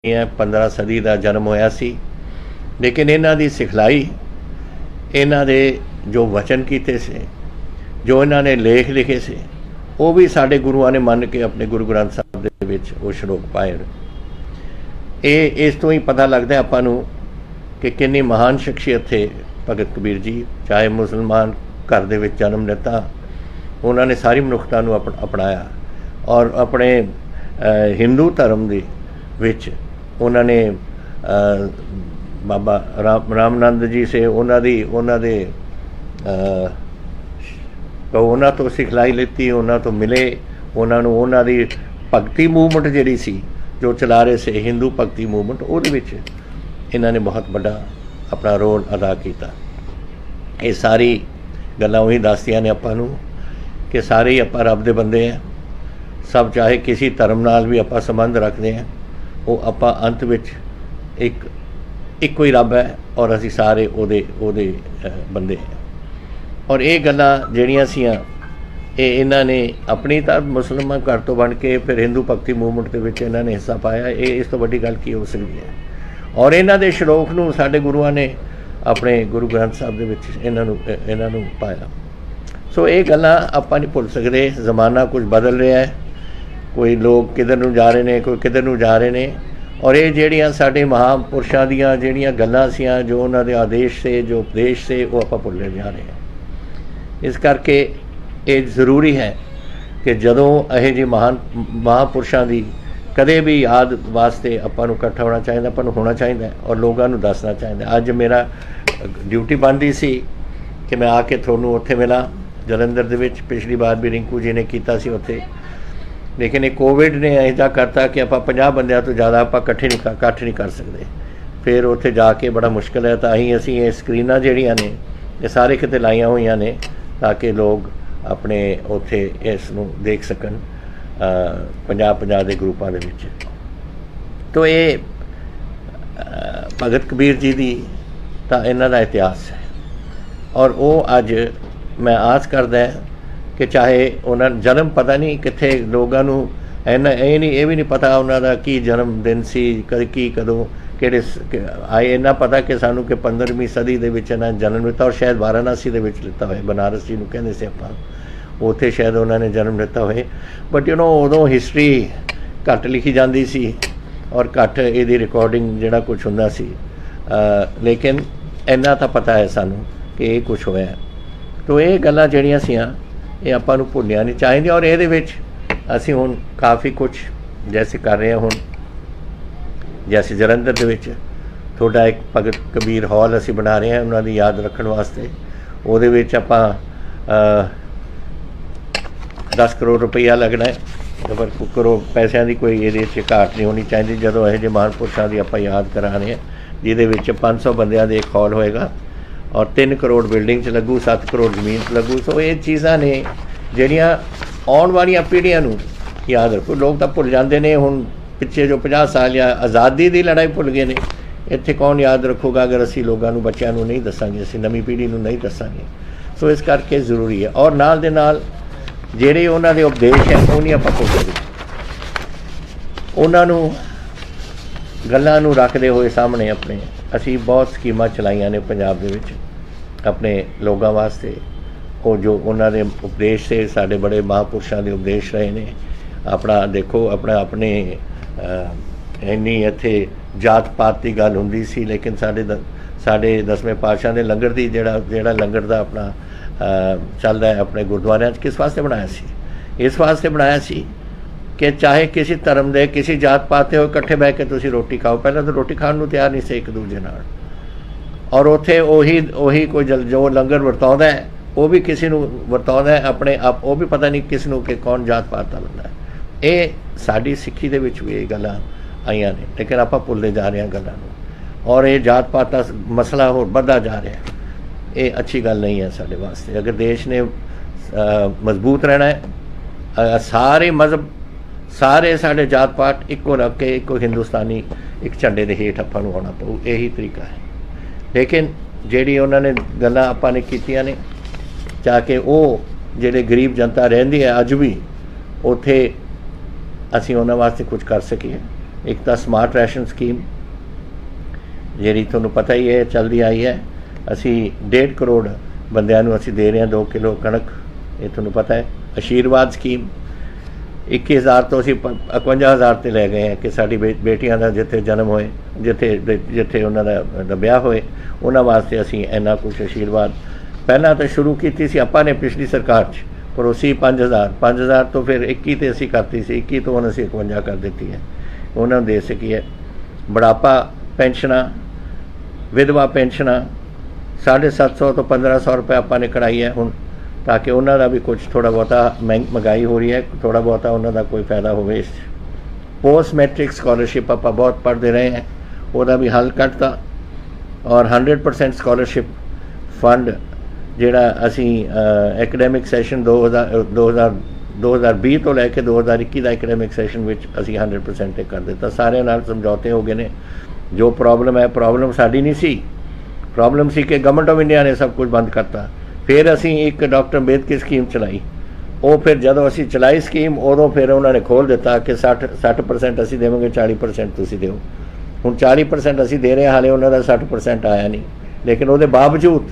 15 सदी का जन्म होया सी, लेकिन इन्हां दी सिखलाई, इन्हां दे जो वचन कीते से, जो इन्हां ने लेख लिखे से, वो भी साडे गुरुआं ने मन के अपने गुरु ग्रंथ साहब दे विच वो श्लोक पाए। ये इस तो ही पता लगता है आपां नूं कि कितनी महान शख्सियत थे भगत कबीर जी। चाहे मुसलमान घर दे विच जन्म लिता, उन्होंने सारी मनुखता नूं अपनाया और अपने हिंदू धर्म दे विच उन्होंने बाबा रामनंद जी से उन्होंने तो सिखलाई लीती, उन्होंने तो मिले, उन्होंने भगती मूवमेंट जिहड़ी सी जो चला रहे से हिंदू भगती मूवमेंट, उहदे विच इन्होंने बहुत बड़ा अपना रोल अदा किया। ये सारी गल्लां उही दसदियां ने आपां नूं कि सारे ही आपां रब दे बंदे हैं। सब चाहे किसी धर्म नाल भी आपां संबंध रखते हैं, वो आपां अंत विच इक्को ही रब है और असीं सारे ओदे बंदे हैं। और ये गल्लां जिहड़ियां सीआं इन्हां ने अपनी तो मुसलमान घर तो बन के फिर हिंदू भगती मूवमेंट के विच इन्हां ने हिस्सा पाया। ये इस तो वड्डी गल की हो सकती है। और इन्हां दे श्लोक नूं साडे गुरुआं ने अपने गुरु ग्रंथ साहब दे विच इन्हां नूं पाया। सो ये गल्लां आपां नहीं भुल सकदे। जमाना कुछ बदल रहा है, कोई लोग किधर नूं जा रहे हैं, कोई किधर नूं जा रहे हैं। और ये जिहड़ियां साडे महापुरुषां दीयां जिहड़ियां गल्लां सीआं, जो उन्हां दे आदेश से, जो उपदेश से, वो आपां भुल्ले जा रहे हैं। इस करके ये जरूरी है कि जदों यह जी महापुरुषां दी कदे भी याद वास्ते आपां नूं इकट्ठा होना चाहिए, आपां नूं होना चाहिए और लोगों नूं दसना चाहिए। अज मेरा ड्यूटी बनती सी कि मैं आके तुहानूं उत्थे मिला जलंधर दे विच। पिछली बार भी रिंकू जी ने कीता सी उत्थे, लेकिन ये कोविड ने ऐसा करता कि आप 50 बंदियां तो ज़्यादा आप इकट्ठ नहीं कर सकते। फिर उत्थे जाके बड़ा मुश्किल है। तो असीं ये स्क्रीनां जिहड़ियां ने ये सारे किते लाइयां होईयां ने ताकि लोग अपने उत्थे इस नूं देख सकन 50-50 के ग्रुपां दे विच। तो ये भगत कबीर जी दी तां इन्हां दा इतिहास है। और वो अज मैं आस करदा कि चाहे उन्होंने जन्म पता नहीं कित्थे लोगों नूं ये भी नहीं पता उन्होंने की जन्म दिन सी कदों किहड़े आए। इन्ना पता कि सानू कि 15वीं सदी दे विच इन्हां जन्म लिता और शायद वाराणसी दे विच लिता होए। बनारस जी नूं कहंदे सी आपां, उत्थे शायद उन्होंने जन्म लिता होए। बट उदों हिस्टरी घट लिखी जाती सी और घट इहदी रिकॉर्डिंग जिहड़ा कुछ हुंदा सी। लेकिन इन्ना तां पता है सानू कि ये कुछ होया। तो ये गल्लां जिहड़ियां सीआं ये आपां नूं भुल्लियां नहीं चाहिए। और ये विच असीं हुण काफ़ी कुछ जैसे कर रहे हैं। हुण जैसे जलंधर दे विच थोड़ा एक भगत कबीर हॉल असीं बना रहे हैं उन्हां दी याद रखण वास्ते। उहदे विच आपां 10 करोड़ रुपया लगना है। पर करोड़ पैसों की कोई ये घाट नहीं होनी चाहिए। जदों यह महापुरुषों की आपां याद करा रहे हैं, जिहदे विच 500 बंदियां दे एक हॉल होएगा और 3 करोड़ बिल्डिंग च लगू, 7 करोड़ जमीन च लगू। सो ये चीज़ां ने जिहड़ियां आउण वालियां पीढ़ियां नूं याद रखो। लोग तो भुल जाते हैं। हुण पिछे जो 50 साल या आज़ादी की लड़ाई भुल गए ने, इत्थे कौन याद रखूगा अगर असीं लोगों नूं बच्चों नूं नहीं दसांगे, असीं नवीं पीढ़ी नूं नहीं दसांगे। सो इस करके जरूरी है। और नाल दे नाल जिहड़े उन्हां दे उपदेश है वो नहीं आपां भुल सकदे। उन्हां नूं गल्लां नूं रखदे होए सामने अपने असीं बहुत स्कीमां चलाईयां ने पंजाब दे विच अपने लोगों वास्ते। वो जो उन्होंने उपदेश से साढ़े बड़े महापुरुषों के उपदेश रहे ने। अपना देखो अपने इन्नी इत्थे जात पात की गल हुंदी सी, लेकिन साढ़े 10वें पातशाह ने लंगर की जिहड़ा लंगर का अपना चलदा है अपने गुरुद्वारियां किस वास्ते बनाया सी? इस वास्ते बनाया सी कि चाहे किसी धर्म दे किसी जात पात हो इकट्ठे बह के तुसीं रोटी खाओ। पहले तो रोटी खाण नूं तैयार नहीं से एक दूजे नाल। और उत्थे ओही कोई जो लंगर वरताउंदा है वो भी किसी नूं वरताउंदा है अपने आप, वो भी पता नहीं किस नूं कि कौन जात पात दा बंदा है। ये साडी सिक्खी दे विच भी ये गल्लां आईयां ने, लेकिन आपां भुल्लदे जा रहे हैं गल्लां नूं। और ये जात पात दा मसला होर बढ़दा जा रहा है। ये अच्छी गल नहीं है साडे वास्ते। अगर देश ने मजबूत रहना है, सारे मजहब सारे साडे जात पात इक्को रख के इक्को हिंदुस्तानी एक झंडे दे हेठ आपां नूं आउणा पऊ। यही तरीका है। लेकिन जिहड़ी उन्होंने गल्लां आपां ने कीतियां ने चाहे वो जिहड़े गरीब जनता रहिंदी है अज भी उत्थे असीं उन्हां वास्ते कुछ कर सकीए। एक तो स्मार्ट रैशन स्कीम ਜਿਹੜੀ ਤੁਹਾਨੂੰ पता ही है चलती आई है, ਅਸੀਂ 1.5 ਕਰੋੜ ਬੰਦਿਆਂ ਨੂੰ ਅਸੀਂ ਦੇ ਰਹੇ ਹਾਂ 2 ਕਿਲੋ ਕਣਕ, ਇਹ ਤੁਹਾਨੂੰ ਪਤਾ ਹੈ। ਆਸ਼ੀਰਵਾਦ ਸਕੀਮ 21,000 ਤੋਂ ਅਸੀਂ 51,000 ਤੇ ਲੈ ਗਏ ਹਾਂ ਕਿ ਸਾਡੀ ਬੇਟੀਆਂ ਦਾ ਜਿੱਥੇ ਜਨਮ ਹੋਏ, ਜਿੱਥੇ ਉਹਨਾਂ ਦਾ ਵਿਆਹ ਹੋਏ, ਉਹਨਾਂ ਵਾਸਤੇ ਅਸੀਂ ਇੰਨਾ ਕੁਛ ਆਸ਼ੀਰਵਾਦ ਪਹਿਲਾਂ ਤਾਂ ਸ਼ੁਰੂ ਕੀਤੀ ਸੀ ਆਪਾਂ ਨੇ ਪਿਛਲੀ ਸਰਕਾਰ 'ਚ, ਪਰ ਉਹ ਸੀ 5,000 ਤੋਂ ਫਿਰ 21 ਤੇ ਅਸੀਂ ਕਰਤੀ ਸੀ, 21 ਤੋਂ ਹੁਣ ਅਸੀਂ 51 ਕਰ ਦਿੱਤੀ ਹੈ, ਉਹਨਾਂ ਨੂੰ ਦੇ ਸਕੀਏ। ਬੁਢਾਪਾ ਪੈਨਸ਼ਨਾਂ, ਵਿਧਵਾ ਪੈਨਸ਼ਨਾਂ 750 ਤੋਂ 1,500 ਰੁਪਏ ਆਪਾਂ ਨੇ ਕਢਾਈ ਹੈ ਹੁਣ, ਤਾਂ ਕਿ ਉਹਨਾਂ ਦਾ ਵੀ ਕੁਝ ਥੋੜ੍ਹਾ ਬਹੁਤਾ ਮਹਿੰਗਾਈ ਹੋ ਰਹੀ ਹੈ, ਥੋੜ੍ਹਾ ਬਹੁਤਾ ਉਹਨਾਂ ਦਾ ਕੋਈ ਫਾਇਦਾ ਹੋਵੇ ਇਸ 'ਚ। ਪੋਸਟ ਮੈਟ੍ਰਿਕ ਸਕੋਲਰਸ਼ਿਪ ਆਪਾਂ ਬਹੁਤ ਪੜ੍ਹਦੇ ਰਹੇ ਹਾਂ, ਉਹਦਾ ਵੀ ਹੱਲ ਕੱਢਤਾ, ਔਰ 100% ਸਕੋਲਰਸ਼ਿਪ ਫੰਡ ਜਿਹੜਾ ਅਸੀਂ ਐਕੈਡੈਮਿਕ ਸੈਸ਼ਨ 2020 ਤੋਂ ਲੈ ਕੇ 2021 ਦਾ ਐਕੈਡੈਮਿਕ ਸੈਸ਼ਨ ਵਿੱਚ ਅਸੀਂ 100% ਤੇ ਕਰ ਦਿੱਤਾ। ਸਾਰਿਆਂ ਨਾਲ ਸਮਝੌਤੇ ਹੋ ਗਏ ਨੇ। ਜੋ ਪ੍ਰੋਬਲਮ ਹੈ, ਪ੍ਰੋਬਲਮ ਸਾਡੀ ਨਹੀਂ ਸੀ, ਪ੍ਰੋਬਲਮ ਸੀ ਕਿ ਗਵਰਨਮੈਂਟ ਆਫ ਇੰਡੀਆ ਨੇ ਸਭ ਕੁਝ ਬੰਦ ਕਰਤਾ। ਫਿਰ ਅਸੀਂ ਇੱਕ ਡਾਕਟਰ ਅੰਬੇਦਕਰ ਸਕੀਮ ਚਲਾਈ, ਉਹ ਫਿਰ ਜਦੋਂ ਅਸੀਂ ਚਲਾਈ ਸਕੀਮ ਉਦੋਂ ਫਿਰ ਉਹਨਾਂ ਨੇ ਖੋਲ੍ਹ ਦਿੱਤਾ ਕਿ 60% ਅਸੀਂ ਦੇਵਾਂਗੇ, 40% ਤੁਸੀਂ ਦਿਓ। ਹੁਣ 40% ਅਸੀਂ ਦੇ ਰਹੇ ਹਾਂ, ਹਾਲੇ ਉਹਨਾਂ ਦਾ 60% ਆਇਆ ਨਹੀਂ, ਲੇਕਿਨ ਉਹਦੇ ਬਾਵਜੂਦ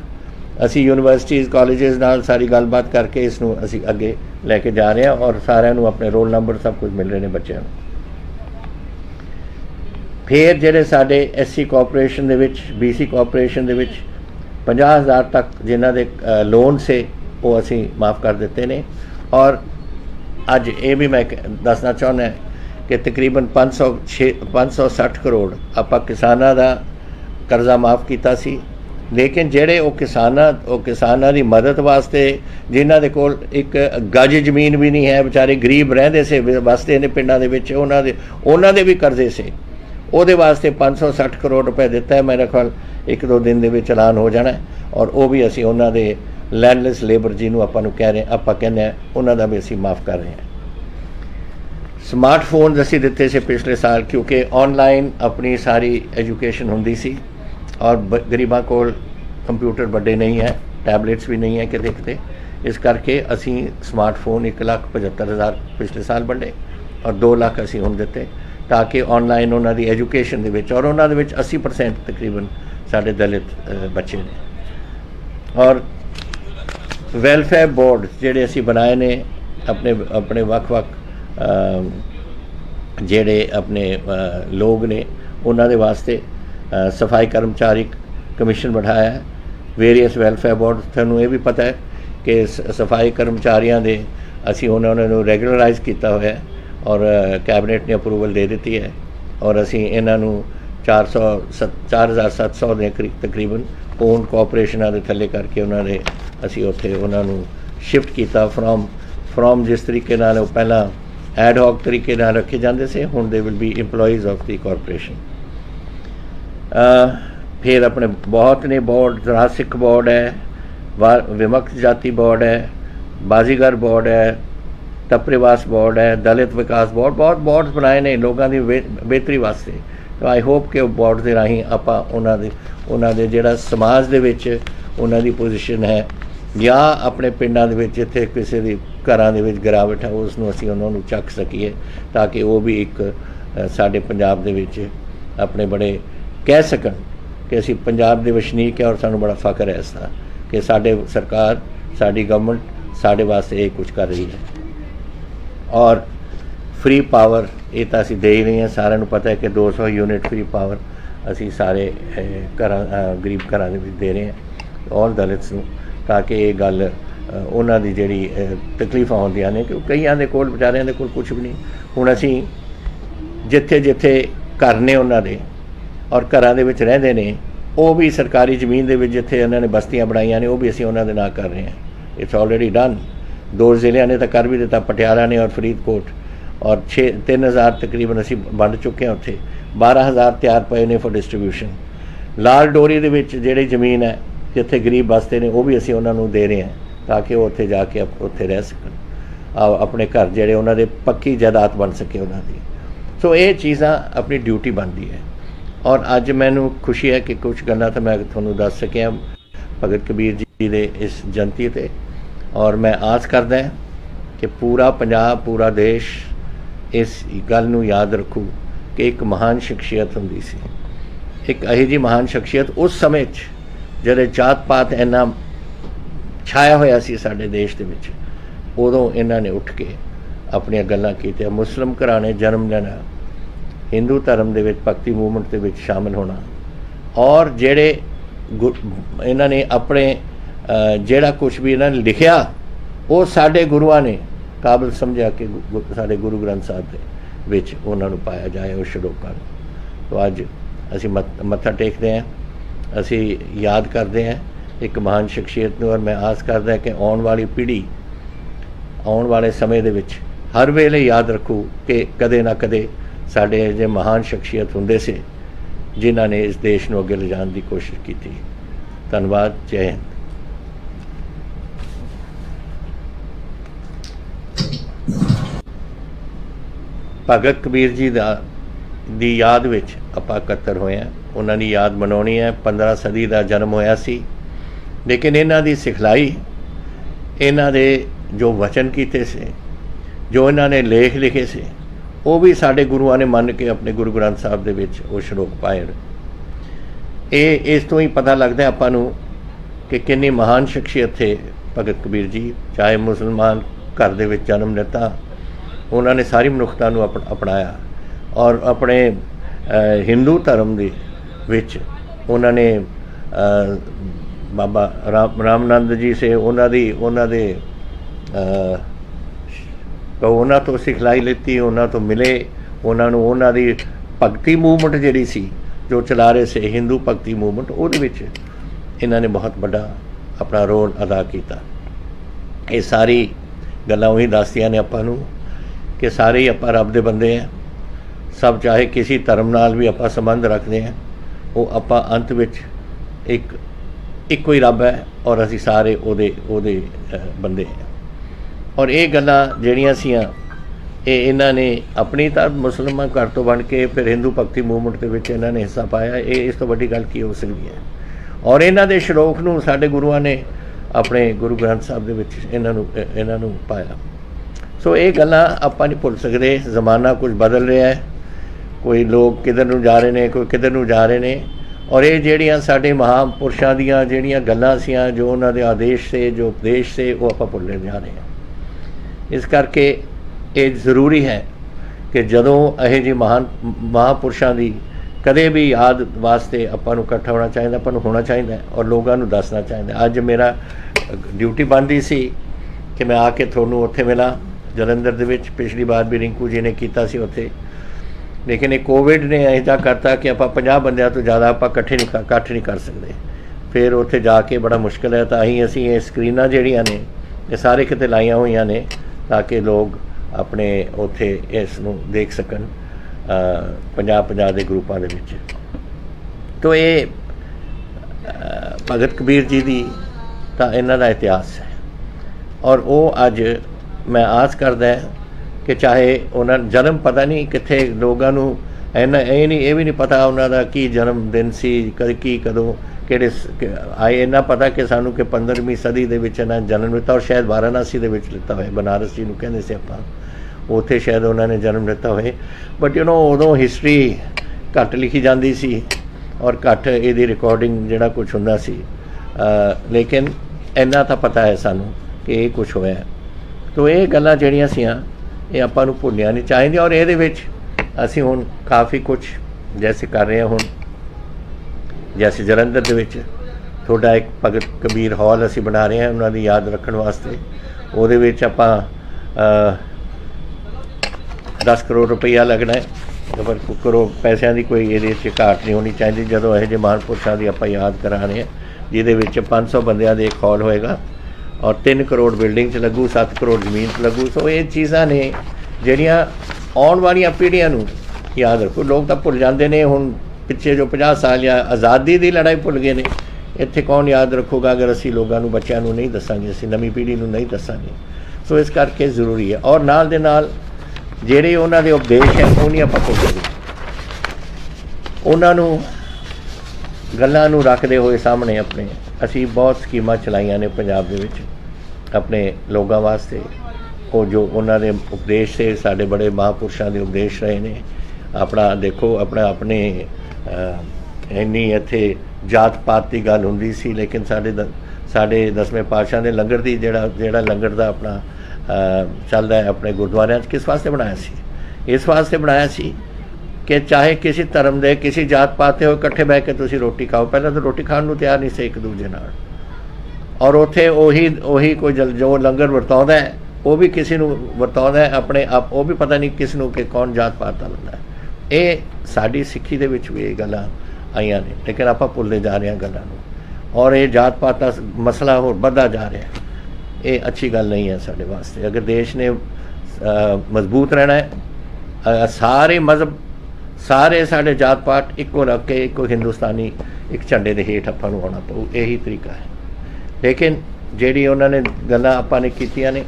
ਅਸੀਂ ਯੂਨੀਵਰਸਿਟੀਜ਼ ਕਾਲਜਿਸ ਨਾਲ ਸਾਰੀ ਗੱਲਬਾਤ ਕਰਕੇ ਇਸ ਨੂੰ ਅਸੀਂ ਅੱਗੇ ਲੈ ਕੇ ਜਾ ਰਹੇ ਹਾਂ, ਔਰ ਸਾਰਿਆਂ ਨੂੰ ਆਪਣੇ ਰੋਲ ਨੰਬਰ ਸਭ ਕੁਝ ਮਿਲ ਰਹੇ ਨੇ ਬੱਚਿਆਂ ਨੂੰ। ਫਿਰ ਜਿਹੜੇ ਸਾਡੇ SC ਕਾਰਪੋਰੇਸ਼ਨ ਦੇ ਵਿੱਚ, BC ਕਾਰਪੋਰੇਸ਼ਨ ਦੇ ਵਿੱਚ 50,000 ਤੱਕ ਜਿਨ੍ਹਾਂ ਦੇ ਲੋਨ ਸੇ ਉਹ ਅਸੀਂ ਮਾफ़ ਕਰ ਦਿੱਤੇ ਨੇ, ਔਰ ਅੱਜ ਇਹ ਵੀ ਮੈਂ ਦੱਸਣਾ ਚਾਹੁੰਦਾ ਕਿ ਤਕਰੀਬਨ 560 ਕਰੋੜ ਆਪਾਂ ਕਿਸਾਨਾਂ ਦਾ ਕਰਜ਼ਾ ਮਾफ़ ਕੀਤਾ ਸੀ। ਲੇਕਿਨ ਜਿਹੜੇ ਉਹ ਕਿਸਾਨਾਂ ਦੀ ਮਦਦ ਵਾਸਤੇ ਜਿਨ੍ਹਾਂ ਦੇ ਕੋਲ ਇੱਕ ਗੱਜ ਜ਼ਮੀਨ ਵੀ ਨਹੀਂ ਹੈ, ਵਿਚਾਰੇ ਗਰੀਬ ਰਹਿੰਦੇ ਸੇ ਵਸਦੇ ਨੇ ਪਿੰਡਾਂ ਦੇ ਵਿੱਚ, ਉਹਨਾਂ ਦੇ ਵੀ ਕਰਜ਼ੇ ਸੇ, ਉਹਦੇ ਵਾਸਤੇ 560 ਕਰੋੜ ਰੁਪਏ ਦਿੱਤਾ ਹੈ। ਮੇਰੇ ਖਿਆਲ 1-2 ਦਿਨ ਦੇ ਵਿੱਚ ਐਲਾਨ ਹੋ ਜਾਣਾ, ਔਰ ਉਹ ਵੀ ਅਸੀਂ ਉਹਨਾਂ ਦੇ ਲੈਂਡਲੈਸ ਲੇਬਰ ਜਿਹਨੂੰ ਆਪਾਂ ਕਹਿੰਦੇ ਹਾਂ ਉਹਨਾਂ ਦਾ ਵੀ ਅਸੀਂ ਮਾफ़ ਕਰ ਰਹੇ ਹਾਂ। ਸਮਾਰਟਫੋਨ ਅਸੀਂ ਦਿੱਤੇ ਸੀ ਪਿਛਲੇ ਸਾਲ, ਕਿਉਂਕਿ ਆਨਲਾਈਨ ਆਪਣੀ ਸਾਰੀ ਐਜੂਕੇਸ਼ਨ ਹੁੰਦੀ ਸੀ, ਔਰ ਗਰੀਬਾਂ ਕੋਲ ਕੰਪਿਊਟਰ ਵੱਡੇ ਨਹੀਂ ਹੈ, ਟੈਬਲੇਟਸ ਵੀ ਨਹੀਂ ਹੈ ਕਿਤੇ, ਇਸ ਕਰਕੇ ਅਸੀਂ ਸਮਾਰਟਫੋਨ 1,75,000 ਪਿਛਲੇ ਸਾਲ ਵੰਡੇ, ਔਰ 2 ਲੱਖ ਅਸੀਂ ਹੁਣ ਦਿੱਤੇ, ਤਾਂ ਕਿ ਆਨਲਾਈਨ ਉਹਨਾਂ ਦੀ ਐਜੂਕੇਸ਼ਨ ਦੇ ਵਿੱਚ, ਔਰ ਉਹਨਾਂ ਦੇ ਵਿੱਚ 80% ਤਕਰੀਬਨ ਸਾਡੇ ਦਲਿਤ ਬੱਚੇ ਨੇ। ਔਰ ਵੈਲਫੇਅਰ ਬੋਰਡ ਜਿਹੜੇ ਅਸੀਂ ਬਣਾਏ ਨੇ ਆਪਣੇ ਵੱਖ-ਵੱਖ ਜਿਹੜੇ ਆਪਣੇ ਲੋਕ ਨੇ ਉਹਨਾਂ ਦੇ ਵਾਸਤੇ, ਸਫਾਈ ਕਰਮਚਾਰੀ ਕਮਿਸ਼ਨ ਬਣਾਇਆ ਹੈ, ਵੇਰੀਅਸ ਵੈਲਫੇਅਰ ਬੋਰਡ। ਤੁਹਾਨੂੰ ਇਹ ਵੀ ਪਤਾ ਹੈ ਕਿ ਸਫਾਈ ਕਰਮਚਾਰੀਆਂ ਦੇ ਅਸੀਂ ਉਹਨਾਂ ਨੂੰ ਰੈਗੂਲਰਾਈਜ਼ ਕੀਤਾ ਹੋਇਆ ਹੈ, ਔਰ ਕੈਬਨਿਟ ਨੇ ਅਪਰੂਵਲ ਦੇ ਦਿੱਤੀ ਹੈ, ਔਰ ਅਸੀਂ ਇਹਨਾਂ ਨੂੰ 4,700 ਦੇ ਤਕਰੀਬਨ ਓਨ ਕੋਆਪਰੇਸ਼ਨਾਂ ਦੇ ਥੱਲੇ ਕਰਕੇ ਅਸੀਂ ਉੱਥੇ ਉਹਨਾਂ ਨੂੰ ਸ਼ਿਫਟ ਕੀਤਾ ਫਰੋਮ ਜਿਸ ਤਰੀਕੇ ਨਾਲ ਉਹ ਪਹਿਲਾਂ ਐਡ ਹੌਕ ਤਰੀਕੇ ਨਾਲ ਰੱਖੇ ਜਾਂਦੇ ਸੀ, ਹੁਣ they will be employees of the corporation. ਫਿਰ ਆਪਣੇ ਬਹੁਤ ਨੇ ਬੋਰਡ, ਰਾਜ ਸਿੱਖ ਬੋਰਡ ਹੈ, ਵਿਮੁਕਤ ਜਾਤੀ ਬੋਰਡ ਹੈ, ਬਾਜ਼ੀਗਰ ਬੋਰਡ ਹੈ, ਟੱਪਰੇਵਾਸ ਬੋਰਡ ਹੈ, ਦਲਿਤ ਵਿਕਾਸ ਬੋਰਡ, ਬਹੁਤ ਬੋਰਡ ਬਣਾਏ ਨੇ ਲੋਕਾਂ ਦੀ ਬਿਹਤਰੀ ਵਾਸਤੇ। ਤਾਂ ਆਈ ਹੋਪ ਕਿ ਉਹ ਬੋਰਡ ਦੇ ਰਾਹੀਂ ਆਪਾਂ ਉਹਨਾਂ ਦੇ ਜਿਹੜਾ ਸਮਾਜ ਦੇ ਵਿੱਚ ਉਹਨਾਂ ਦੀ ਪੋਜੀਸ਼ਨ ਹੈ, ਜਾਂ ਆਪਣੇ ਪਿੰਡਾਂ ਦੇ ਵਿੱਚ ਜਿੱਥੇ ਕਿਸੇ ਦੀ ਘਰਾਂ ਦੇ ਵਿੱਚ ਗਿਰਾਵਟ ਹੈ, ਉਸ ਨੂੰ ਅਸੀਂ ਉਹਨਾਂ ਨੂੰ ਚੱਕ ਸਕੀਏ, ਤਾਂ ਕਿ ਉਹ ਵੀ ਇੱਕ ਸਾਡੇ ਪੰਜਾਬ ਦੇ ਵਿੱਚ ਆਪਣੇ ਬੜੇ ਕਹਿ ਸਕਣ ਕਿ ਅਸੀਂ ਪੰਜਾਬ ਦੇ ਵਸਨੀਕ ਹੈ, ਔਰ ਸਾਨੂੰ ਬੜਾ ਫਖਰ ਹੈ ਇਸ ਤਰ੍ਹਾਂ ਕਿ ਸਾਡੇ ਸਰਕਾਰ, ਸਾਡੀ ਗਵਰਨਮੈਂਟ ਸਾਡੇ ਵਾਸਤੇ ਇਹ ਕੁਝ ਕਰ ਰਹੀ ਹੈ। ਔਰ ਫ੍ਰੀ ਪਾਵਰ ਇਹ ਤਾਂ ਅਸੀਂ ਦੇ ਹੀ ਰਹੇ ਹਾਂ, ਸਾਰਿਆਂ ਨੂੰ ਪਤਾ ਹੈ ਕਿ 200 ਯੂਨਿਟ ਫ੍ਰੀ ਪਾਵਰ ਅਸੀਂ ਸਾਰੇ ਗਰੀਬ ਘਰਾਂ ਦੇ ਵਿੱਚ ਦੇ ਰਹੇ ਹਾਂ, ਆਲ ਦਲਿਤਸ ਨੂੰ, ਤਾਂ ਕਿ ਇਹ ਗੱਲ ਉਹਨਾਂ ਦੀ ਜਿਹੜੀ ਤਕਲੀਫਾਂ ਹੁੰਦੀਆਂ ਨੇ, ਕਿ ਕਈਆਂ ਦੇ ਕੋਲ ਵਿਚਾਰਿਆਂ ਦੇ ਕੋਲ ਕੁਛ ਵੀ ਨਹੀਂ। ਹੁਣ ਅਸੀਂ ਜਿੱਥੇ ਘਰ ਨੇ ਉਹਨਾਂ ਦੇ, ਔਰ ਘਰਾਂ ਦੇ ਵਿੱਚ ਰਹਿੰਦੇ ਨੇ, ਉਹ ਵੀ ਸਰਕਾਰੀ ਜ਼ਮੀਨ ਦੇ ਵਿੱਚ ਜਿੱਥੇ ਇਹਨਾਂ ਨੇ ਬਸਤੀਆਂ ਬਣਾਈਆਂ ਨੇ, ਉਹ ਵੀ ਅਸੀਂ ਉਹਨਾਂ ਦੇ ਨਾਲ ਕਰ ਰਹੇ ਹਾਂ। It's already done. 2 ਜ਼ਿਲ੍ਹਿਆਂ ਨੇ ਤਾਂ ਕਰ ਵੀ ਦਿੱਤਾ, ਪਟਿਆਲਾ ਨੇ ਔਰ ਫਰੀਦਕੋਟ, ਔਰ 3,000 ਤਕਰੀਬਨ ਅਸੀਂ ਵੰਡ ਚੁੱਕੇ ਹਾਂ ਉੱਥੇ, 12,000 ਤਿਆਰ ਪਏ ਨੇ ਫॉर ਡਿਸਟਰੀਬਿਊਸ਼ਨ। ਲਾਲ ਡੋਰੀ ਦੇ ਵਿੱਚ ਜਿਹੜੀ ਜ਼ਮੀਨ ਹੈ ਜਿੱਥੇ ਗਰੀਬ ਬਸਦੇ ਨੇ, ਉਹ ਵੀ ਅਸੀਂ ਉਹਨਾਂ ਨੂੰ ਦੇ ਰਹੇ ਹਾਂ, ਤਾਂ ਕਿ ਉਹ ਉੱਥੇ ਜਾ ਕੇ ਉੱਥੇ ਰਹਿ ਸਕਣ, ਆਪਣੇ ਘਰ ਜਿਹੜੇ ਉਹਨਾਂ ਦੇ ਪੱਕੀ ਜਾਇਦਾਦ ਬਣ ਸਕੇ ਉਹਨਾਂ ਦੀ। ਸੋ ਇਹ ਚੀਜ਼ਾਂ ਆਪਣੀ ਡਿਊਟੀ ਬਣਦੀ ਹੈ। ਔਰ ਅੱਜ ਮੈਨੂੰ ਖੁਸ਼ੀ ਹੈ ਕਿ ਕੁਝ ਗੱਲਾਂ ਤਾਂ ਮੈਂ ਤੁਹਾਨੂੰ ਦੱਸ ਸਕਿਆ ਭਗਤ ਕਬੀਰ ਜੀ ਦੇ ਇਸ ਜਯੰਤੀ 'ਤੇ, ਔਰ ਮੈਂ ਆਸ ਕਰਦਾ ਕਿ ਪੂਰਾ ਪੰਜਾਬ, ਪੂਰਾ ਦੇਸ਼ ਇਸ ਗੱਲ ਨੂੰ ਯਾਦ ਰੱਖੂ कि एक महान शख्सियत हुंदी सी, एक ਇਹੋ ਜਿਹੀ महान शख्सियत उस समय ਜਿਹੜੇ जात पात ਇੰਨਾ छाया होया सी साडे देश दे विच, उदों इन्हां ने उठ के अपनियां गल्लां कीतियां। मुस्लिम घराणे जन्म लेना, हिंदू धर्म दे विच भगती मूवमेंट दे विच शामिल होना, और ਜਿਹੜੇ इन्हां ने अपने ਜਿਹੜਾ कुछ भी इन्हां ने लिखिया वो साडे गुरुआं ने काबिल समझा कि साडे गुरु ग्रंथ साहिब दे विच उन्हां नूं पाया जाए उस श्लोकां नूं। तो अज असीं मत्था टेकदे हैं, असीं याद करते हैं एक महान शख्सियत नूं, और मैं आस करदा कि आउण वाली पीढ़ी आउण वाले समय दे विच हर वेले याद रखू कि कदे ना कदे साडे जे महान शख्सियत हुंदे से जिन्हां ने इस देश नूं अगे लिजाण दी कोशिश कीती। धन्नवाद। जय हिंद। भगत कबीर जी दी याद विच आपां इकट्ठे होए हैं, उन्हां दी याद मनाउणी है। 15 सदी का जन्म होया सी, लेकिन इन्हां दी सिखलाई, इन्हां दे जो वचन कीते से, जो इन्हां ने लेख लिखे से, वो भी साडे गुरुआं ने मन के अपने गुरु ग्रंथ साहिब दे विच वो श्लोक पाए। ये इस तो ही पता लगता है आपां नूं कि कितनी महान शख्सियत थे भगत कबीर जी। चाहे मुसलमान घर दे विच जन्म लिता, उन्होंने सारी मनुखता नूं अपनाया, और अपने हिंदू धर्म दे विच उन्होंने बाबा रामानंद जी से उन्हां तो सिखलाई लेती, उन्हां तो मिले, उन्हां दी भगती मूवमेंट जिहड़ी सी जो चला रहे से हिंदू भगती मूवमेंट, उहदे विच इन्हां ने बहुत बड़ा अपना रोल अदा किया। ये सारी गल्लां उही दसदियां ने आपां नूं कि सारे ही आपां रब दे बंदे हैं, सब चाहे किसी धर्म नाल भी आपां संबंध रखते हैं, वो आपां अंत विच इक्को ही रब है, और असीं सारे ओदे बंदे हैं। और ये गल्लां जिहड़ियां सीआं इन्हां ने अपनी तां मुसलमान घर तो बन के फिर हिंदू भगती मूवमेंट दे विच इन्हां ने हिस्सा पाया। ये इस तो वड्डी गल की हो सकदी है। और इन्हां दे श्लोक नूं साडे गुरुआं ने अपने गुरु ग्रंथ साहिब दे विच इन्हां नूं पाया। सो ये गल्लां आपां नहीं भुल सकते। जमाना कुछ बदल रहा है, कोई लोग किधर नूं जा रहे हैं, कोई किधर नूं जा रहे हैं, और ये जिहड़ियां साडे महापुरुषां दीयां जिहड़ियां गल्लां सीआं, जो उन्हां दे आदेश से, जो उपदेश से, वो आपां भुल्ले जा रहे हैं। इस करके ये जरूरी है कि जदों इहो जी महापुरुषां दी कदे भी याद वास्ते आपां नूं इकट्ठा होना चाहिए, आपां नूं होना चाहिए, और लोगों नूं दसना चाहिए। अज मेरा ड्यूटी बनदी सी कि मैं आके तुहानूं उत्थे मिलां जलंधर दे विच। पिछली बार भी रिंकू जी ने कीता सी उत्थे, लेकिन ये कोविड ने इहो जिहा करता कि आपां 50 बंदिਆਂ तो ज़्यादा आपां इकट्ठ नहीं कर सकते। फिर उत्थे जाके बड़ा मुश्किल है। तो असीं ये स्क्रीनां जिहड़ियां ने ये सारे किते लाइयां होईयां ने ताकि लोग अपने उत्थे इस नूं देख सकन 50-50 दे ग्रुपां दे विच। तो ये भगत कबीर जी दी तां इन्हां दा इतिहास है, और वो अज मैं आस करदा कि चाहे उन्होंने जन्म पता नहीं कित्थे लोगों नूं ये भी नहीं पता उन्हों का की जन्म दिन सी, कदों किहड़े आए, इन्ना पता कि सानू कि 15वीं सदी दे विच इन्हां जन्म लिता, और शायद वाराणसी दे विच लिता होए, बनारस जी नूं कहंदे सी आपां, उत्थे शायद उन्होंने जन्म लिता होए। बट उदों हिस्टरी घट लिखी जाती सी, और घट इहदी रिकॉर्डिंग जिहड़ा कुछ हुंदा सी, लेकिन इन्ना तां पता है सानू कि ये कुछ होया। तो ये गल्लां जिहड़ियां सीआं ये आपां नूं भुल्लियां नहीं चाहिए। और इहदे विच असीं हुण काफ़ी कुछ जैसे कर रहे हैं, हुण जैसे जलंधर दे विच थोड़ा एक भगत कबीर हॉल असीं बना रहे हैं उन्हां दी याद रखण वास्ते। उहदे विच आपां 10 करोड़ रुपया लगना है, पर करोड़ पैसों की कोई ये घाट नहीं होनी चाहिए। जदों इहो जिहे महापुरुषां दी आपां याद करा रहे हैं, जिहदे विच 500 बंदियां दे एक हॉल होएगा, और 3 करोड़ बिल्डिंग च लगू, 7 करोड़ जमीन च लगू। सो ये चीज़ां ने जिहड़ियां आउण वालियां पीढ़ियां नूं याद रखो। लोग तो भुल जाते हैं, हुण पिछे जो 50 साल या आज़ादी की लड़ाई भुल गए ने, इत्थे कौन याद रखूगा अगर असीं लोगों नूं, बच्चों नूं नहीं दसांगे, असीं नवीं पीढ़ी नूं नहीं दसांगे। सो इस करके जरूरी है। और नाल दे नाल जिहड़े उन्हां दे उपदेश है वो नहीं आपां भुल सकदे, उन्हां नूं गल्लां नूं रखदे होए सामने अपने असीं बहुत स्कीमां चलाईयां ने पंजाब दे विच अपने लोगों वास्ते। वो जो उन्हां दे उपदेश से साडे बड़े महापुरुषां दे उपदेश रहे ने, अपना देखो अपना अपने इन्नी इत्थे जात पात की गल हुंदी सी, लेकिन साढ़े 10वें पातशाह ने लंगर की जेड़ा लंगर का अपना चलता है अपने गुरुद्वारियां किस वास्ते बनाया सी? इस वास्ते बनाया सी कि चाहे किसी धर्म दे किसी जात पात हो इकट्ठे बह के तुसीं रोटी खाओ। पहले तो रोटी खाण नूं तैयार नहीं से एक दूजे नाल, और उत्थे ओही कोई जो लंगर वरताउंदा है वो भी किसी नूं वरताउंदा है अपने आप, वो भी पता नहीं किस नूं कि कौन जात पात दा बंदा है। ये साडी सिੱਖੀ दे विच भी ये गल्लां आईयां ने, लेकिन आपां भुलदे जा रहे हैं गल्लां नूं, और ये जात पात का मसला होर बढ़दा जा रहा है। ये अच्छी गल नहीं है साडे वास्ते। अगर देश ने मजबूत रहना है, सारे मजहब सारे साढ़े जात पात इक्को रख के इक्को हिंदुस्तानी एक झंडे के हेठ आपां नूं आउणा पऊ, यही तरीका है। लेकिन जिहड़ी उन्होंने गल्लां आपां ने कीतियां ने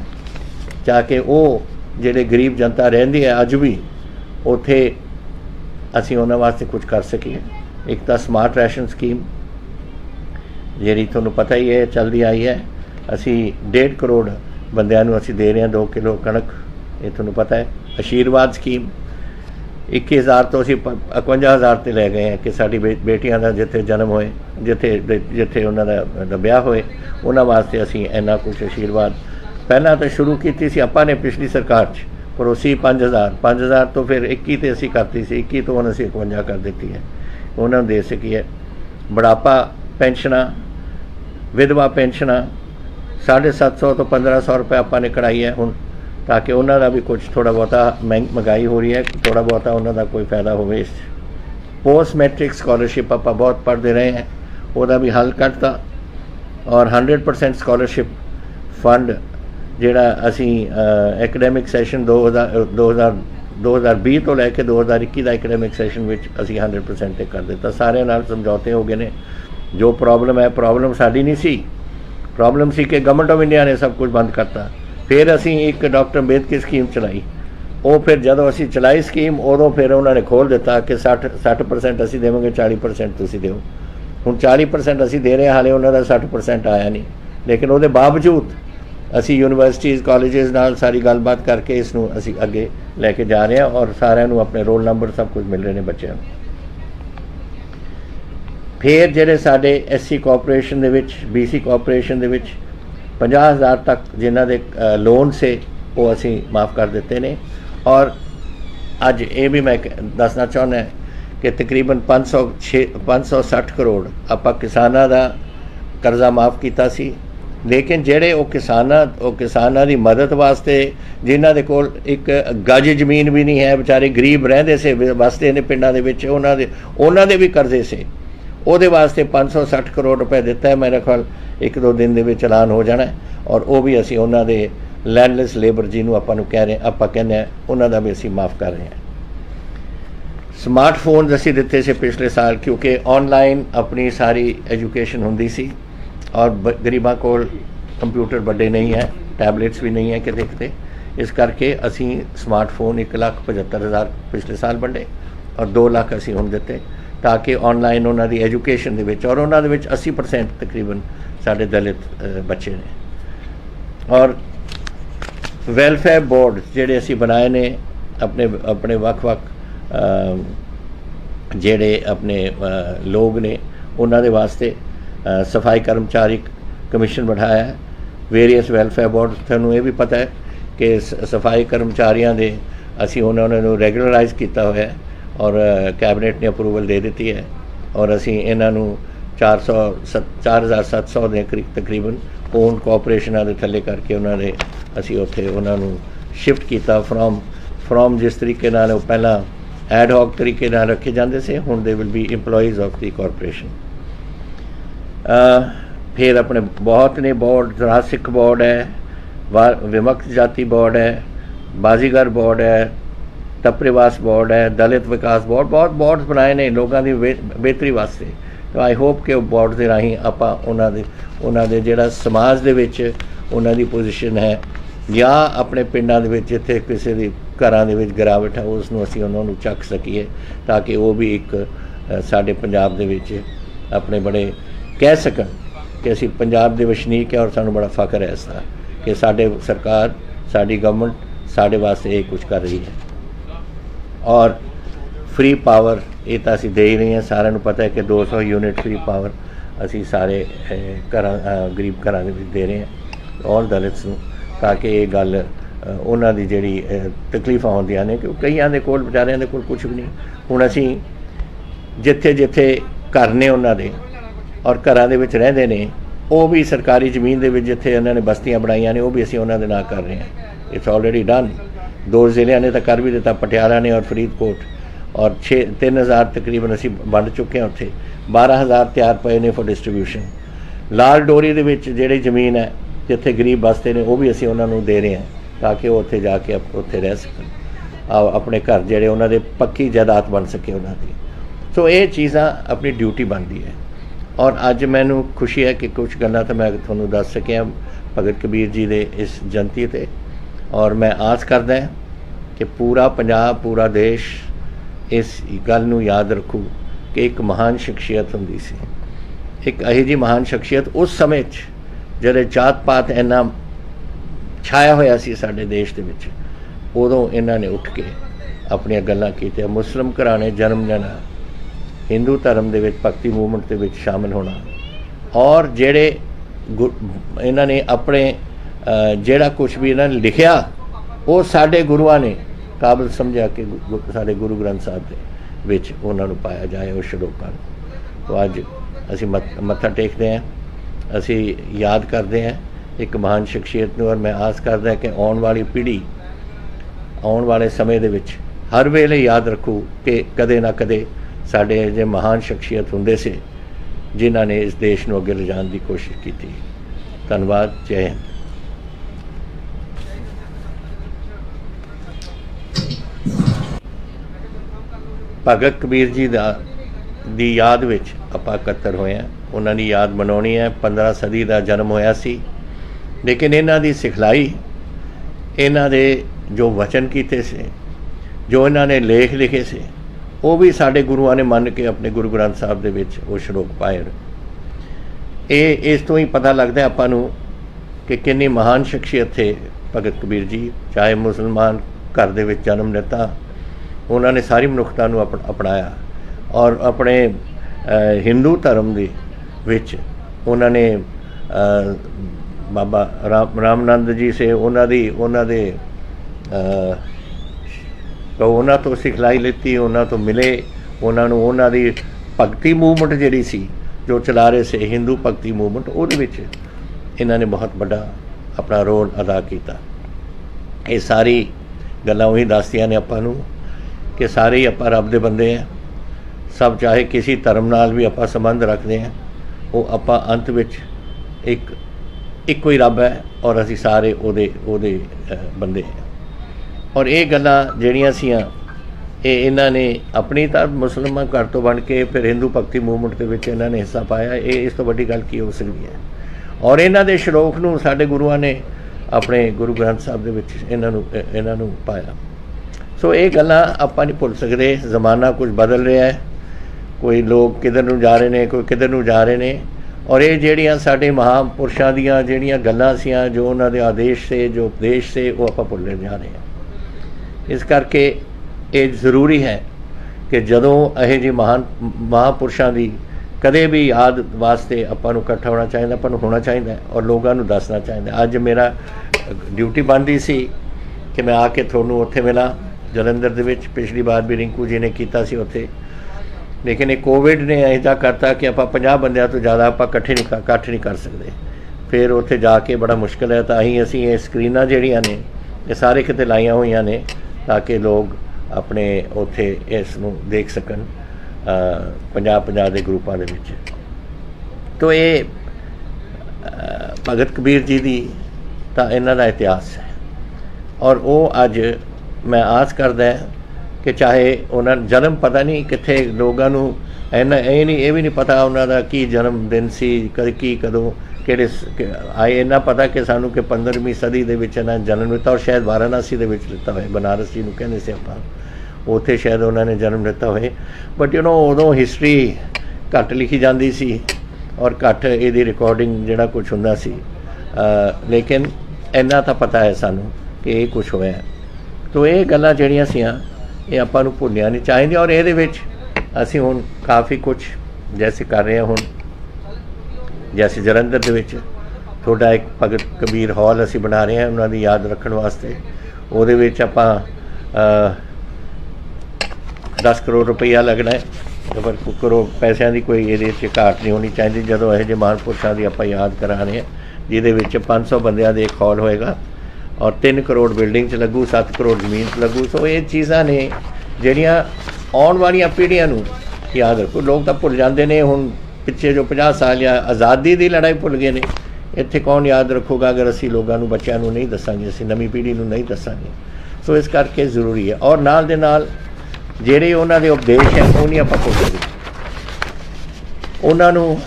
जाके वो जिहड़े गरीब जनता रहिंदी है अज भी उत्थे असीं उन्हां वास्ते कुछ कर सकीए। एक तो स्मार्ट रैशन स्कीम जिहड़ी तुहानूं पता ही है चलदी आई है, असीं 1.5 करोड़ बंदियां नूं असीं दे रहे हैं 2 किलो कणक, ये तुहानूं पता है। आशीर्वाद स्कीम 21,000 तो असीं 51,000 ते लै गए हैं कि साडी बेटियां दा जिथे जन्म होए जिथे उन्हां दा ब्याह होए उन्हां वास्ते असीं इन्ना कुछ आशीर्वाद पहलां तो शुरू कीती सी आपां ने पिछली सरकार च, पर वो सी 5,000 तो फिर 21 ते असीं करती सी, 21 तो हुण असीं 51 कर दित्ती है, उन्हां नूं दे सकीए। बुढ़ापा पेंशनां विधवा पेंशनां 750 तो 1500 रुपये आपां ने कढ़ाई है हुण, ताकि उन्होंने भी कुछ थोड़ा बहुता महंगाई हो रही है, थोड़ा बहुता उन्होंने कोई फायदा हो। इस पोस्ट मैट्रिक स्कॉलरशिप आप बहुत पढ़ते रहे हैं, वह भी हल कटता, और 100% स्कॉलरशिप फंड जिहड़ा असी एकेडमिक सैशन 2020 तो लैके 2021 का एकेडमिक सैशन में असी 100% कर दिता। सारे नाल समझौते हो गए ने। जो प्रॉब्लम है, प्रॉब्लम साडी नहीं सी, प्रॉब्लम सी कि गवर्नमेंट ऑफ इंडिया ने सब कुछ बंद करता। फिर असी एक डॉक्टर अंबेडकर स्कीम चलाई, वो फिर जदों असी चलाई स्कीम उदों फिर उन्होंने खोल दिता कि 60% असी देवांगे, 40% तुसीं दिओ। हुण 40% असी दे रहे हैं, हाले उन्होंने 60% आया नहीं, लेकिन उसके बावजूद असी यूनिवर्सिटीज़ कॉलेजेस नाल सारी गलबात करके इसनूं असी अगे लैके जा रहे हैं, और सारिਆਂ ਨੂੰ अपने रोल नंबर सब कुछ मिल रहे हैं बच्चों को। फिर जिहड़े साडे SC कॉरपोरेशन दे विच BC कॉरपोरेशन दे विच 50,000 तक जिन्हां दे लोन से वो असी माफ़ कर दिते ने, और अज ये भी मैं दसना चाहुंदा कि तकरीबन 560 करोड़ आपां किसानां दा कर्जा माफ़ कीता सी। लेकिन जेड़े वो किसानां दी मदद वास्ते जिन्हां दे कोल एक गज जमीन भी नहीं है, बेचारे गरीब रहिंदे से वास्ते इन्हें पिंडां दे विच उन्हां दे भी कर्जे से, ਉਹਦੇ वास्ते 560 करोड़ रुपए दिता है। मेरे ख्याल 1-2 दिन ਦੇ ਵਿੱਚ ਐਲਾਨ ਹੋ ਜਾਣਾ, और वो भी ਅਸੀਂ ਉਹਨਾਂ ਦੇ लैंडलैस लेबर ਜਿਹਨੂੰ ਆਪਾਂ ਨੂੰ ਕਹਿ ਰਹੇ ਆਪਾਂ ਕਹਿੰਦੇ ਆ ਉਹਨਾਂ ਦਾ ਵੀ ਅਸੀਂ माफ़ कर रहे हैं। स्मार्टफोन असी दिते से पिछले साल, क्योंकि ऑनलाइन अपनी सारी एजुकेशन होंदी सी, और गरीबां कोल कंप्यूटर बड़े नहीं है, टैबलेट्स भी नहीं है किते किते, इस करके असी स्मार्टफोन 1,75,000 पिछले साल वंडे, और 2 लाख असी हुण दिते, ताकि ऑनलाइन उन्हां दी एजुकेशन दे विच, और उन्हां दे विच 80% तकरीबन साडे दलित बच्चे ने। और वैलफेयर बोर्ड जिहड़े असी बनाए ने अपने वक्-वक् जिहड़े अपने लोग ने उन्हां दे वास्ते सफाई कर्मचारी कमीशन बढ़ाया है, वेरीअस वैलफेयर बोर्ड। तुहानूं ये भी पता है कि सफाई कर्मचारियों दे असी उन्होंने रैगूलराइज किया हुआ है, और कैबिनेट ने अप्रूवल दे दी है, और असी इन्हों 4,700 के करीब तकरीबन ओन कोऑपरेशनां दे थल्ले करके उन्होंने असी उत्थे उन्होंने शिफ्ट किया फ्रॉम जिस तरीके नाल पहला एड हॉक तरीके नाल रखे जाते से, हुण they will be employees of the corporation. फिर अपने बहुत ने बोर्ड, सिख बोर्ड है, विमुक्त जाति बोर्ड है, बाजीगर बोर्ड है, तपरिवास बोर्ड है, दलित विकास बोर्ड, बहुत बोर्ड बनाए ने लोगों की बेहतरी वास्ते। तो आई होप कि बोर्ड के राही आप उन्होंने जोड़ा समाज दे विच उन्हां दी पोजीशन है, या अपने पिंडां दे विच जिथे किसी दी घरां दे विच गिरावट है उसनूं असीं उन्हां नूं चक सकीए, ताकि वो भी एक साडे पंजाब दे विच अपने बड़े कह सकन कि असीं पंजाब दे वसनीक है, और सानूं बड़ा फख्र है इसदा कि साडे सरकार साडी गवर्नमेंट साडे वास्ते ये कुछ कर रही है। और फ्री पावर ये तो असी दे ही रहे हैं। साਰਿਆਂ ਨੂੰ पता है कि 200 यूनिट फ्री पावर असी सारे घरां गरीब घरां दे विच दे रहे हैं और दलित्स ਨੂੰ, ताकि ये गल ਉਹਨਾਂ ਦੀ ਜਿਹੜੀ ਤਕਲੀਫਾਂ ਹੁੰਦੀਆਂ ਨੇ ਕਿ ਕਈਆਂ ਦੇ ਕੋਲ ਵਿਚਾਰਿਆਂ ਦੇ ਕੋਲ ਕੁਝ ਵੀ ਨਹੀਂ। ਹੁਣ ਅਸੀਂ ਜਿੱਥੇ ਜਿੱਥੇ ਘਰ ਨੇ ਉਹਨਾਂ ਦੇ ਔਰ ਘਰਾਂ ਦੇ ਵਿੱਚ ਰਹਿੰਦੇ ਨੇ, ਉਹ ਵੀ ਸਰਕਾਰੀ ਜ਼ਮੀਨ ਦੇ ਵਿੱਚ ਜਿੱਥੇ ਉਹਨਾਂ ਨੇ ਬਸਤੀਆਂ ਬਣਾਈਆਂ ਨੇ, ਉਹ ਵੀ ਅਸੀਂ ਉਹਨਾਂ ਦੇ ਨਾਲ ਕਰ ਰਹੇ ਹਾਂ। It's already done. 2 ਜ਼ਿਲ੍ਹਿਆਂ ਨੇ ਤਾਂ ਕਰ ਵੀ ਦਿੱਤਾ, ਪਟਿਆਲਾ ਨੇ ਔਰ ਫਰੀਦਕੋਟ, ਔਰ 3000 ਤਕਰੀਬਨ ਅਸੀਂ ਵੰਡ ਚੁੱਕੇ ਹਾਂ। ਉੱਥੇ 12000 ਤਿਆਰ ਪਏ ਨੇ ਫॉर ਡਿਸਟ੍ਰੀਬਿਊਸ਼ਨ। ਲਾਲ ਡੋਰੀ ਦੇ ਵਿੱਚ ਜਿਹੜੀ ਜ਼ਮੀਨ ਹੈ ਜਿੱਥੇ ਗਰੀਬ ਬਸਤੇ ਨੇ, ਉਹ ਵੀ ਅਸੀਂ ਉਹਨਾਂ ਨੂੰ ਦੇ ਰਹੇ ਹਾਂ ताकि वो उत्थे जाके उत्थे रह सकन, अपने घर जेडे उन्होंने पक्की जायदाद बन सके उन्होंने। सो ये चीज़ां अपनी ड्यूटी बनती है। और अज मैनू खुशी है कि कुछ गल्लां तो मैं तुहानूं दस सकिया भगत कबीर जी दे इस जयंती ते, और मैं आस करदा कि पूरा पंजाब पूरा देश इस गल नूं याद रखू कि एक महान शख्सियत हुंदी सी, एक अही जी महान शख्सियत उस समय जिहड़े जात पात इन्ना छाया होया सी साडे देश दे विच, उदों इन्हां ने उठ के अपनियां गल्लां कीतियां। मुस्लिम घराणे जन्म लेना, हिंदू धर्म दे विच भगती मूवमेंट दे विच शामिल होना, और जेड़े इन्हां ने अपने जेड़ा कुछ भी इन्हां ने लिखिया वो साडे गुरुआं ने काबिल समझा कि साडे गुरु ग्रंथ साहिब दे विच उन्हां नूं पाया जाए उस श्लोकां नूं। तो अज असीं मत्था टेकदे हैं, असीं याद करदे हैं एक महान शख्सियत नूं। और मैं आस करदा कि आउण वाली पीढ़ी आउण वाले समय दे विच हर वेले याद रखू कि कदे ना कदे साडे जे महान शख्सियत हुंदे से जिन्हां ने इस देश नूं अगे लिजाण दी कोशिश कीती। धन्नवाद। जय हिंद। भगत कबीर जी दी याद विच आपां इकट्ठे होए हैं। उन्हां दी याद मनाउणी है। 15 सदी का जन्म होया सी, लेकिन इन्हां दी सिखलाई, इन्हां दे जो वचन कीते से, जो इन्हां ने लेख लिखे से, वो भी साडे गुरुआं ने मन के अपने गुरु ग्रंथ साहिब दे विच वो श्लोक पाए। ये इस तो ही पता लगता है आपां नूं कि कितनी महान शख्सियत थे भगत कबीर जी। चाहे मुसलमान घर दे विच जन्म लेता, उन्होंने सारी मनुखता नूं अपनाया, और अपने हिंदू धर्म दे विच उन्होंने बाबा रामनंद जी से उन्होंने तो सिखलाई लेती, उन्होंने तो मिले, उन्होंने भगती मूवमेंट जिहड़ी सी जो चला रहे से हिंदू भगती मूवमेंट, उहदे विच इन्होंने बहुत बड़ा अपना रोल अदा किया। ये सारी गल्लां उही दसदियां ने आपां नूं कि सारे ही आपां रब दे बंदे हैं। सब चाहे किसी धर्म नाल भी आपां संबंध रखते हैं, वो आपां अंत विच एक ही रब है, और असी सारे ओदे बंदे हैं। और ये गल्लां जिहड़ियां सीआं ये इन्हां ने अपनी तो मुसलमान घर तो बन के फिर हिंदू भगती मूवमेंट के विच इन्हां ने हिस्सा पाया। ये इस तो वड्डी गल की हो सकती है। और इन्हां दे श्लोक नूं साडे गुरुआं ने अपने गुरु ग्रंथ साहिब दे विच इन्हां नूं पाया। सो ये गल्लां आपां नहीं भुल सकदे। ज़माना कुछ बदल रहा है, कोई लोग किधर नूं जा रहे ने, कोई किधर नूं जा रहे ने, और ये ਜਿਹੜੀਆਂ ਸਾਡੇ महापुरुषों ਦੀਆਂ ਜਿਹੜੀਆਂ ਗੱਲਾਂ ਸੀਆਂ, जो उन्होंने आदेश से, जो उपदेश से, वो आप भुलते जा रहे हैं। इस करके ये जरूरी है कि जदों यह जी महापुरुषों की कदे भी याद वास्ते आपां नूं इकट्ठा होना चाहिए, आपां नूं होना चाहिए और लोगों नूं दसना चाहिए। अज मेरा ड्यूटी बनती सी कि मैं आके तुहानूं उत्थे मिला जलंधर दे विच। पिछली बार भी रिंकू जी ने कीता सी उत्थे, लेकिन ये कोविड ने ऐसा करता कि आप 50 बंदियां तो ज़्यादा आप इकट्ठ नहीं कर सकते। फिर उत्थे जाके बड़ा मुश्किल है। तो असीं ये स्क्रीनां जिहड़ियां ने ये सारे किते लाइयां होईयां ने ताकि लोग अपने उत्थे इस नूं देख सकन 50 के ग्रुपां दे विच। तो ये भगत कबीर जी दी तां इन्हां दा इतिहास है, और वो अज मैं आस करदा है कि चाहे उन्होंने जन्म पता नहीं कितने लोगों नूं इन्ना ये भी नहीं पता उन्होंने की जन्म दिन सी की कदों किहड़े आए। इन्ना पता कि सानू कि 15वीं सदी दे विच इन्हां जन्म लिता, और शायद वाराणसी दे विच लिता होए, बनारस जी नूं कहंदे सी आपां, उत्थे शायद उन्होंने जन्म लिता होए। बट उदों हिस्टरी घट लिखी जाती सी और घट इहदी रिकॉर्डिंग जिहड़ा कुछ हुंदा सी, लेकिन इन्ना तां पता है सानू कि ये कुछ होया। तो ये गल्लां जिहड़ियां सीआं ਇਹ ਆਪਾਂ ਨੂੰ ਭੁੱਲਣਾ ਨਹੀਂ ਚਾਹੀਦਾ। ਔਰ ਇਹਦੇ ਵਿੱਚ ਅਸੀਂ ਹੁਣ ਕਾਫੀ ਕੁਝ ਜੈਸੇ ਕਰ ਰਹੇ ਹਾਂ। ਹੁਣ ਜੈਸੇ ਜਲੰਧਰ ਦੇ ਵਿੱਚ ਤੁਹਾਡਾ ਇੱਕ ਭਗਤ ਕਬੀਰ ਹਾਲ ਅਸੀਂ ਬਣਾ ਰਹੇ ਹਾਂ ਉਹਨਾਂ ਦੀ ਯਾਦ ਰੱਖਣ ਵਾਸਤੇ। ਉਹਦੇ ਵਿੱਚ ਆਪਾਂ 10 ਕਰੋੜ ਰੁਪਈਆ ਲੱਗਣਾ ਹੈ। ਪਰ ਕਰੋ ਪੈਸਿਆਂ ਦੀ ਕੋਈ ਇਹਦੇ 'ਚ ਘਾਟ ਨਹੀਂ ਹੋਣੀ ਚਾਹੀਦੀ ਜਦੋਂ ਇਹੋ ਜਿਹੇ ਮਹਾਂਪੁਰਸ਼ਾਂ ਦੀ ਆਪਾਂ ਯਾਦ ਕਰਾ ਰਹੇ ਹਾਂ, ਜਿਹਦੇ ਵਿੱਚ 500 ਬੰਦਿਆਂ ਦੇ ਇੱਕ ਹਾਲ ਹੋਏਗਾ ਔਰ 3 ਕਰੋੜ ਬਿਲਡਿੰਗ 'ਚ ਲੱਗੂ, 7 ਕਰੋੜ ਜ਼ਮੀਨ 'ਚ ਲੱਗੂ। ਸੋ ਇਹ ਚੀਜ਼ਾਂ ਨੇ ਜਿਹੜੀਆਂ ਆਉਣ ਵਾਲੀਆਂ ਪੀੜ੍ਹੀਆਂ ਨੂੰ ਯਾਦ ਰੱਖੋ। ਲੋਕ ਤਾਂ ਭੁੱਲ ਜਾਂਦੇ ਨੇ ਹੁਣ ਪਿੱਛੇ ਜੋ 50 ਸਾਲ ਜਾਂ ਆਜ਼ਾਦੀ ਦੀ ਲੜਾਈ ਭੁੱਲ ਗਏ ਨੇ। ਇੱਥੇ ਕੌਣ ਯਾਦ ਰੱਖੂਗਾ ਅਗਰ ਅਸੀਂ ਲੋਕਾਂ ਨੂੰ, ਬੱਚਿਆਂ ਨੂੰ ਨਹੀਂ ਦੱਸਾਂਗੇ, ਅਸੀਂ ਨਵੀਂ ਪੀੜ੍ਹੀ ਨੂੰ ਨਹੀਂ ਦੱਸਾਂਗੇ। ਸੋ ਇਸ ਕਰਕੇ ਜ਼ਰੂਰੀ ਹੈ। ਔਰ ਨਾਲ ਦੇ ਨਾਲ ਜਿਹੜੇ ਉਹਨਾਂ ਦੇ ਉਪਦੇਸ਼ ਹੈ ਉਹ ਨਹੀਂ ਆਪਾਂ ਭੁੱਲ ਸਕਦੇ। ਉਹਨਾਂ ਨੂੰ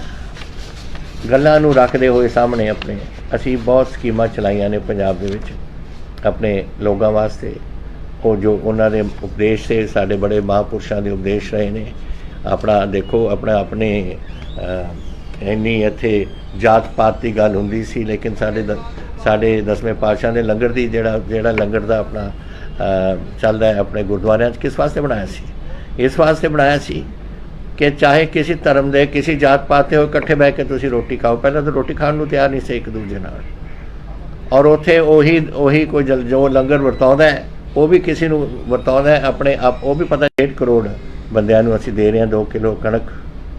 ਗੱਲਾਂ ਨੂੰ ਰੱਖਦੇ ਹੋਏ ਸਾਹਮਣੇ ਆਪਣੇ ਅਸੀਂ ਬਹੁਤ ਸਕੀਮਾਂ ਚਲਾਈਆਂ ਨੇ ਪੰਜਾਬ ਦੇ ਵਿੱਚ ਆਪਣੇ ਲੋਕਾਂ ਵਾਸਤੇ। ਉਹ ਜੋ ਉਹਨਾਂ ਦੇ ਉਪਦੇਸ਼ ਸੇ ਸਾਡੇ ਬੜੇ ਮਹਾਂਪੁਰਸ਼ਾਂ ਦੇ ਉਪਦੇਸ਼ ਰਹੇ ਨੇ। ਆਪਣਾ ਦੇਖੋ ਆਪਣੇ ਇੰਨੀ ਇੱਥੇ ਜਾਤ ਪਾਤ ਦੀ ਗੱਲ ਹੁੰਦੀ ਸੀ, ਲੇਕਿਨ ਸਾਡੇ 10ਵੇਂ ਪਾਤਸ਼ਾਹ ਦੇ ਲੰਗਰ ਦੀ ਜਿਹੜਾ ਲੰਗਰ ਦਾ ਆਪਣਾ ਚੱਲਦਾ ਹੈ ਆਪਣੇ ਗੁਰਦੁਆਰਿਆਂ 'ਚ, ਕਿਸ ਵਾਸਤੇ ਬਣਾਇਆ ਸੀ? ਇਸ ਵਾਸਤੇ ਬਣਾਇਆ ਸੀ ਕਿ ਚਾਹੇ ਕਿਸੇ ਧਰਮ ਦੇ ਕਿਸੇ ਜਾਤ ਪਾਤ ਦੇ ਹੋ, ਇਕੱਠੇ ਬਹਿ ਕੇ ਤੁਸੀਂ ਰੋਟੀ ਖਾਓ। ਪਹਿਲਾਂ ਤਾਂ ਰੋਟੀ ਖਾਣ ਨੂੰ ਤਿਆਰ ਨਹੀਂ ਸੀ ਇੱਕ ਦੂਜੇ ਨਾਲ। ਔਰ ਉੱਥੇ ਉਹੀ ਕੋਈ ਜੋ ਲੰਗਰ ਵਰਤਾਉਂਦਾ ਹੈ ਉਹ ਵੀ ਕਿਸੇ ਨੂੰ ਵਰਤਾਉਂਦਾ ਹੈ ਆਪਣੇ ਆਪ। ਉਹ ਵੀ ਪਤਾ 1.5 ਕਰੋੜ ਬੰਦਿਆਂ ਨੂੰ ਅਸੀਂ ਦੇ ਰਹੇ ਹਾਂ 2 ਕਿਲੋ ਕਣਕ।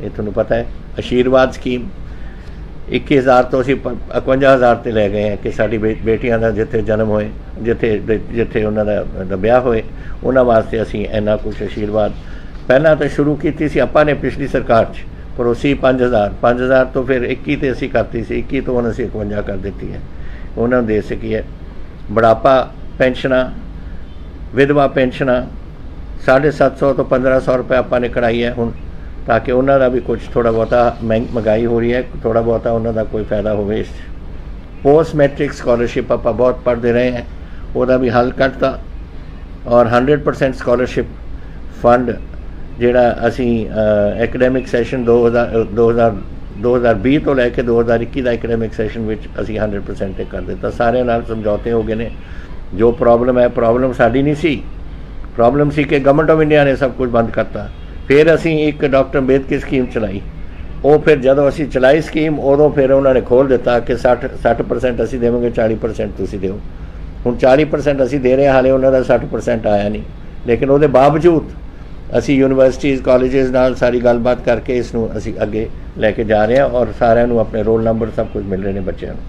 ਇਹ ਤੁਹਾਨੂੰ ਪਤਾ ਹੈ। ਆਸ਼ੀਰਵਾਦ ਸਕੀਮ 21,000 ਤੋਂ ਅਸੀਂ 51,000 ਤੇ ਲੈ ਗਏ ਹਾਂ ਕਿ ਸਾਡੀ ਬੇਟੀਆਂ ਦਾ ਜਿੱਥੇ ਜਨਮ ਹੋਏ, ਜਿੱਥੇ ਉਹਨਾਂ ਦਾ ਵਿਆਹ ਹੋਏ, ਉਹਨਾਂ ਵਾਸਤੇ ਅਸੀਂ ਇੰਨਾ ਕੁਛ ਆਸ਼ੀਰਵਾਦ ਪਹਿਲਾਂ ਤਾਂ ਸ਼ੁਰੂ ਕੀਤੀ ਸੀ ਆਪਾਂ ਨੇ ਪਿਛਲੀ ਸਰਕਾਰ 'ਚ, ਪਰ ਉਹ ਸੀ 5,000 ਤੋਂ ਫਿਰ 21 ਤੇ ਅਸੀਂ ਕਰਤੀ ਸੀ। 21 ਤੋਂ ਹੁਣ ਅਸੀਂ 51 ਕਰ ਦਿੱਤੀ ਹੈ। ਉਹਨਾਂ ਨੂੰ ਦੇ ਸਕੀਏ। ਬੁਢਾਪਾ ਪੈਨਸ਼ਨਾਂ, ਵਿਧਵਾ ਪੈਨਸ਼ਨਾਂ 750 ਤੋਂ 1,500 ਰੁਪਏ ਆਪਾਂ ਨੇ ਕਢਾਈ ਹੈ ਹੁਣ, ਤਾਂ ਕਿ ਉਹਨਾਂ ਦਾ ਵੀ ਕੁਝ ਥੋੜ੍ਹਾ ਬਹੁਤਾ ਮਹਿੰਗਾਈ ਹੋ ਰਹੀ ਹੈ, ਥੋੜ੍ਹਾ ਬਹੁਤਾ ਉਹਨਾਂ ਦਾ ਕੋਈ ਫਾਇਦਾ ਹੋਵੇ ਇਸ 'ਚ। ਪੋਸਟ ਮੈਟ੍ਰਿਕ ਸਕਾਲਰਸ਼ਿਪ ਆਪਾਂ ਬਹੁਤ ਪੜ੍ਹਦੇ ਰਹੇ ਹਾਂ, ਉਹਦਾ ਵੀ ਹੱਲ ਕੱਢਤਾ। ਔਰ 100% ਸਕਾਲਰਸ਼ਿਪ ਫੰਡ ਜਿਹੜਾ ਅਸੀਂ ਐਕੈਡੈਮਿਕ ਸੈਸ਼ਨ 2020 ਤੋਂ ਲੈ ਕੇ 2021 ਦਾ ਐਕੈਡੈਮਿਕ ਸੈਸ਼ਨ ਵਿੱਚ ਅਸੀਂ 100% ਕਰ ਦਿੱਤਾ। ਸਾਰਿਆਂ ਨਾਲ ਸਮਝੌਤੇ ਹੋ ਗਏ ਨੇ। ਜੋ ਪ੍ਰੋਬਲਮ ਸਾਡੀ ਨਹੀਂ ਸੀ, ਪ੍ਰੋਬਲਮ ਸੀ ਕਿ ਗਵਰਨਮੈਂਟ ਆਫ ਇੰਡੀਆ ਨੇ ਸਭ ਕੁਝ ਬੰਦ ਕਰਤਾ। ਫਿਰ ਅਸੀਂ ਇੱਕ ਡਾਕਟਰ ਅੰਬੇਦਕਰ ਸਕੀਮ ਚਲਾਈ। ਉਹ ਫਿਰ ਜਦੋਂ ਅਸੀਂ ਚਲਾਈ ਸਕੀਮ ਉਦੋਂ ਫਿਰ ਉਹਨਾਂ ਨੇ ਖੋਲ੍ਹ ਦਿੱਤਾ ਕਿ 60% ਅਸੀਂ ਦੇਵਾਂਗੇ, 40% ਤੁਸੀਂ ਦਿਓ। ਹੁਣ 40% ਅਸੀਂ ਦੇ ਰਹੇ ਹਾਂ, ਹਾਲੇ ਉਹਨਾਂ ਦਾ 60% ਆਇਆ ਨਹੀਂ। ਲੇਕਿਨ ਉਹਦੇ ਬਾਵਜੂਦ ਅਸੀਂ ਯੂਨੀਵਰਸਿਟੀਜ਼ ਕਾਲਜਿਸ ਨਾਲ ਸਾਰੀ ਗੱਲਬਾਤ ਕਰਕੇ ਇਸ ਨੂੰ ਅਸੀਂ ਅੱਗੇ ਲੈ ਕੇ ਜਾ ਰਹੇ ਹਾਂ ਔਰ ਸਾਰਿਆਂ ਨੂੰ ਆਪਣੇ ਰੋਲ ਨੰਬਰ ਸਭ ਕੁਝ ਮਿਲ ਰਹੇ ਨੇ ਬੱਚਿਆਂ ਨੂੰ।